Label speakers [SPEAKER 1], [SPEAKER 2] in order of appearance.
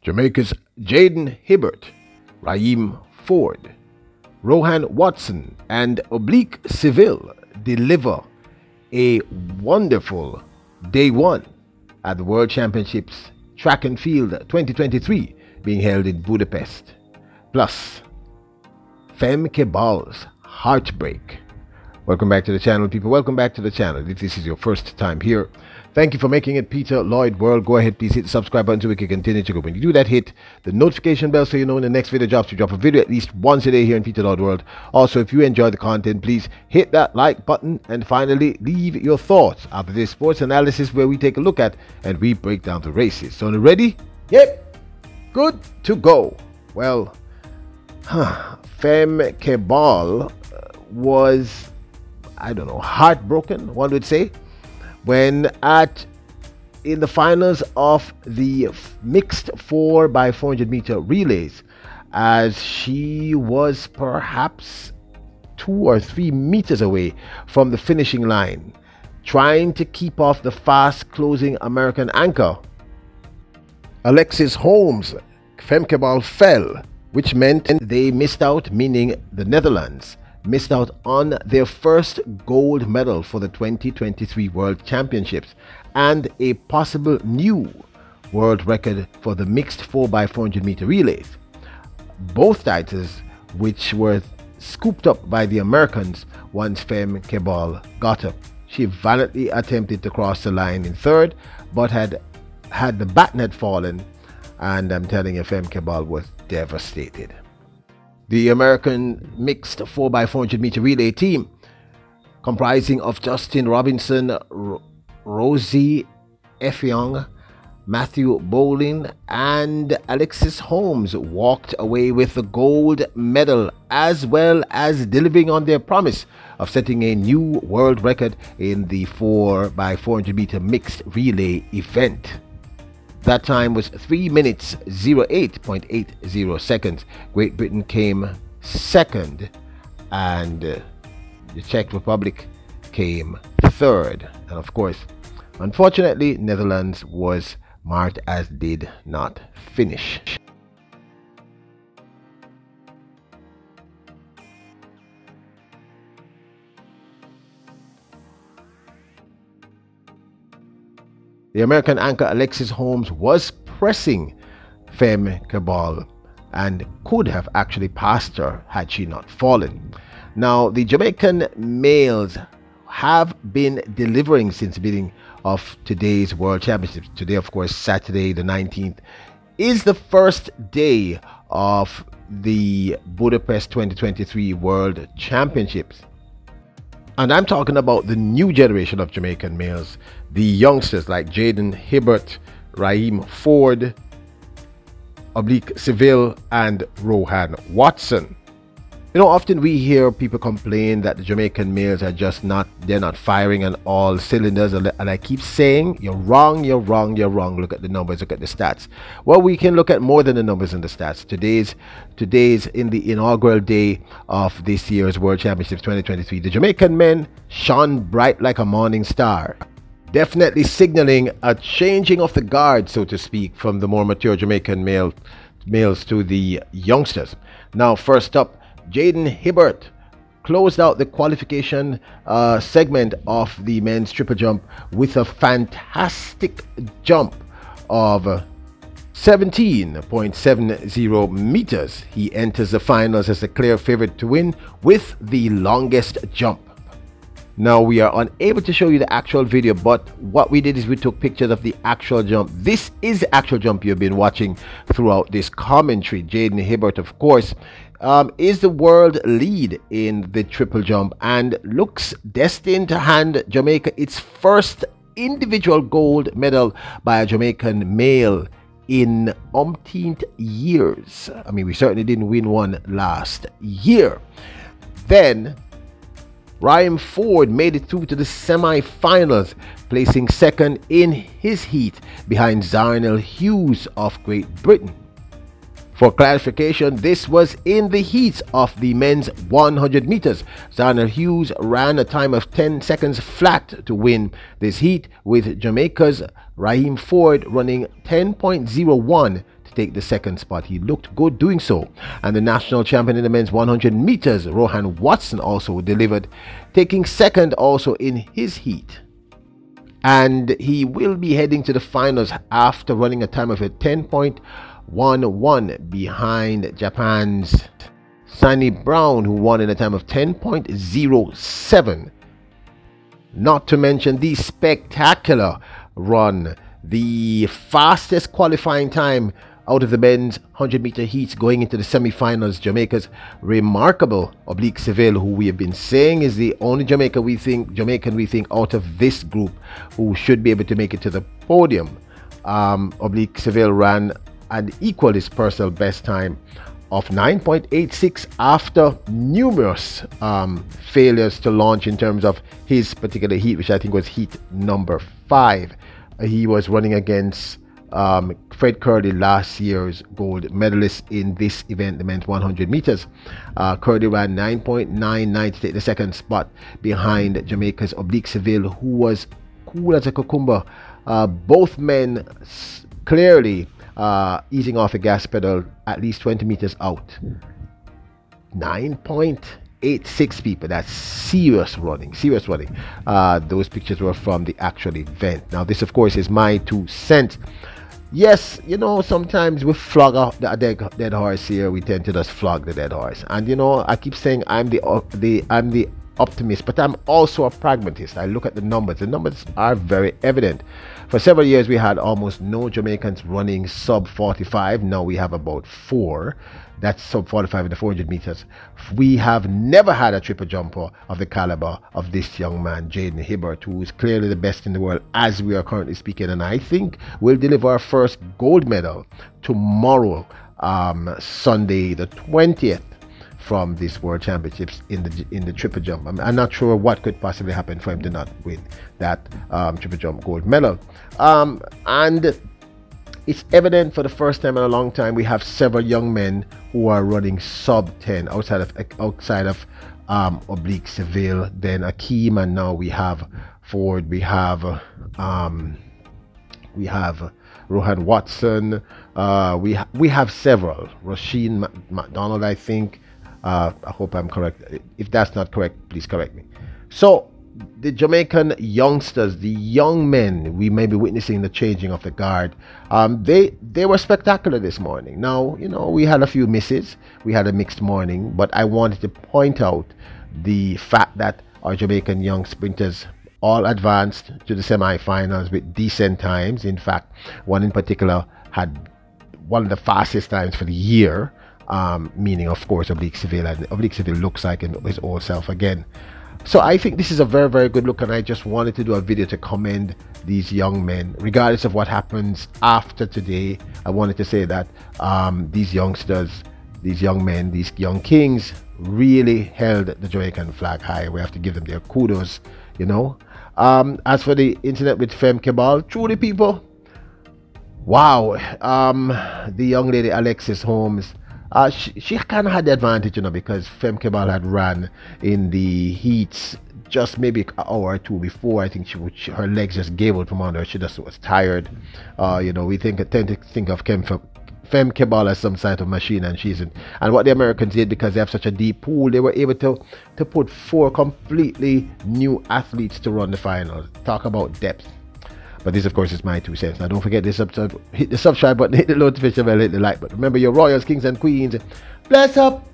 [SPEAKER 1] Jamaica's Jaydon Hibbert Ryiem Forde Rohan Watson and Oblique Seville deliver a wonderful day one at the World Championships Track and Field 2023 being held in Budapest. Plus, Femme Kebal's heartbreak. Welcome back to the channel, people. Welcome back to the channel. If this is your first time here, thank you for making it Peter Lloyd World. Go ahead, please hit the subscribe button so we can continue to go. When you do that, hit the notification bell so you know when the next video drops. We drop a video at least once a day here in Peter Lloyd World. Also, if you enjoy the content, please hit that like button, and finally leave your thoughts after this sports analysis where we take a look at and we break down the races. So, ready? Yep, good to go. Well, Femme Kebal was, I don't know, heartbroken, one would say, when in the finals of the mixed 4x400 meter relays, as she was perhaps 2 or 3 meters away from the finishing line, trying to keep off the fast closing American anchor. Alexis Holmes, Femme Kebal, fell, which meant they missed out, meaning the Netherlands missed out on their first gold medal for the 2023 World Championships and a possible new world record for the mixed 4x400 meter relays. Both titles which were scooped up by the Americans once Femme Kebal got up. She valiantly attempted to cross the line in third, but had the baton had fallen, and I'm telling you, Femme Kebal was devastated. The American mixed 4x400 meter relay team, comprising of Justin Robinson, Rosie Effiong, Matthew Bowling, and Alexis Holmes, walked away with the gold medal, as well as delivering on their promise of setting a new world record in the 4x400 meter mixed relay event. That time was 3 minutes 08.80 seconds. Great Britain came second, and the Czech Republic came third. And of course, unfortunately, Netherlands was marked as did not finish. The American anchor Alexis Holmes was pressing Femme Kebal and could have actually passed her had she not fallen. Now, the Jamaican males have been delivering since the beginning of today's World Championships. Today, of course, Saturday the 19th, is the first day of the Budapest 2023 World Championships. And I'm talking about the new generation of Jamaican males, the youngsters like Jaydon Hibbert Ryiem Forde, Oblique Seville, and Rohan Watson. You know, often we hear people complain that the Jamaican males are just they're not firing on all cylinders, and I keep saying, you're wrong, you're wrong, you're wrong. Look at the numbers, look at the stats. Well, we can look at more than the numbers and the stats. Today's in the inaugural day of this year's World Championships 2023. The Jamaican men shone bright like a morning star, definitely signaling a changing of the guard, so to speak, from the more mature Jamaican males to the youngsters. Now, first up, Jaydon Hibbert closed out the qualification segment of the men's triple jump with a fantastic jump of 17.70 meters. He enters the finals as a clear favorite to win with the longest jump. Now, we are unable to show you the actual video, but what we did is we took pictures of the actual jump. This is the actual jump you've been watching throughout this commentary. Jaydon Hibbert, of course, is the world lead in the triple jump and looks destined to hand Jamaica its first individual gold medal by a Jamaican male in umpteenth years. I mean, we certainly didn't win one last year. Then Ryiem Forde made it through to the semi-finals, placing second in his heat behind Zarnell Hughes of Great Britain. For clarification, this was in the heats of the men's 100 meters. Darnell Hughes ran a time of 10 seconds flat to win this heat, with Jamaica's Ryiem Forde running 10.01 to take the second spot. He looked good doing so. And the national champion in the men's 100 meters, Rohan Watson, also delivered, taking second also in his heat. And he will be heading to the finals after running a time of 10.11 behind Japan's Sunny Brown, who won in a time of 10.07. Not to mention the spectacular run, the fastest qualifying time out of the men's 100-meter heats going into the semi-finals. Jamaica's remarkable Oblique Seville, who we have been saying is the only Jamaican we think out of this group who should be able to make it to the podium. Oblique Seville ran and equaled his personal best time of 9.86 after numerous failures to launch in terms of his particular heat, which I think was heat number 5. He was running against Fred Curdy, last year's gold medalist in this event, the men's 100 meters. Curdy ran 9.99 to take the second spot behind Jamaica's Oblique Seville, who was cool as a cucumber. Both men clearly easing off the gas pedal at least 20 meters out. 9.86 people. That's serious running. Those pictures were from the actual event. Now this, of course, is my 2 cents. Yes, you know, sometimes we flog a dead horse here. We tend to just flog the dead horse. And you know, I keep saying I'm the optimist, but I'm also a pragmatist. I look at the numbers. The numbers are very evident. For several years, we had almost no Jamaicans running sub 45. Now we have about 4. That's sub 45 in the 400 meters. We have never had a triple jumper of the caliber of this young man, Jaydon Hibbert, who is clearly the best in the world as we are currently speaking. And I think we'll deliver our first gold medal tomorrow, Sunday the 20th, from this World Championships in the triple jump. I'm not sure what could possibly happen for him to not win that triple jump gold medal. And it's evident for the first time in a long time we have several young men who are running sub 10 outside of Oblique Seville, then Akeem, and now we have Forde, we have Rohan Watson, we have several. Rasheen McDonald, I think. I hope I'm correct. If that's not correct, please correct me. So the Jamaican youngsters, the young men, we may be witnessing the changing of the guard. They were spectacular this morning. Now, you know, we had a few misses. We had a mixed morning, but I wanted to point out the fact that our Jamaican young sprinters all advanced to the semi-finals with decent times. In fact, one in particular had one of the fastest times for the year, meaning, of course, Oblique Seville. And Oblique Seville looks like his old self again. So I think this is a very, very good look, and I just wanted to do a video to commend these young men. Regardless of what happens after today, I wanted to say that these youngsters, these young men, these young kings really held the Jamaican flag high. We have to give them their kudos, you know. As for the incident with Femme Cabal, truly, people, wow. The young lady Alexis Holmes, she kind of had the advantage, you know, because Femme Cabal had ran in the heats just maybe an hour or 2 before. I think her legs just gave out from under her. She just was tired. You know, we tend to think of Femme Cabal as some sort of machine, and she isn't. And what the Americans did, because they have such a deep pool, they were able to put 4 completely new athletes to run the final. Talk about depth. But this, of course, is my 2 cents. Now, don't forget this episode. Hit the subscribe button, hit the notification bell, hit the like button. Remember, your royals, kings, and queens. Bless up.